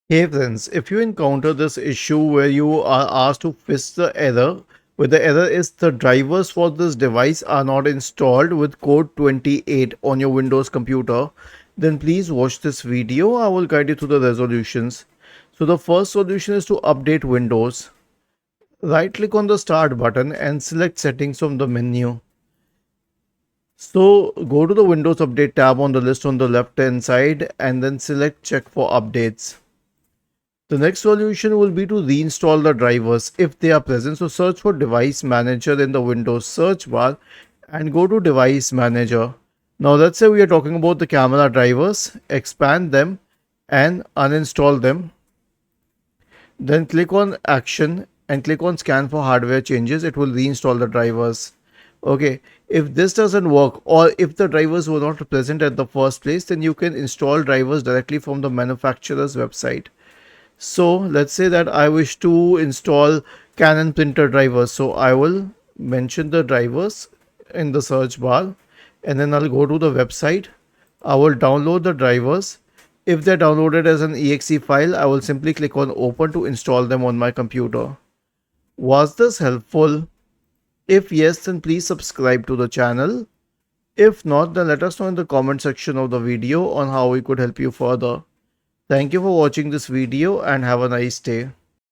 Hey friends, if you encounter this issue where you are asked to fix the error, where the error is the drivers for this device are not installed with code 28 on your Windows computer, then please watch this video. I will guide you through the resolutions. So the first solution is to update Windows. Right click on the start button and select settings from the menu. So go to the Windows Update tab on the list on the left hand side and then select check for updates. The next solution will be to reinstall the drivers if they are present. So search for device manager in the Windows search bar and go to device manager. Now let's say we are talking about the camera drivers, expand them and uninstall them. Then click on action and click on scan for hardware changes. It will reinstall the drivers. Okay, if this doesn't work or if the drivers were not present at the first place, then you can install drivers directly from the manufacturer's website. So let's say that I wish to install Canon printer drivers. So I will mention the drivers in the search bar and then I'll go to the website. I will download the drivers. If they're downloaded as an exe file, I will simply click on open to install them on my computer. Was this helpful? If yes, then please subscribe to the channel. If not, then let us know in the comment section of the video on how we could help you further. Thank you for watching this video and have a nice day.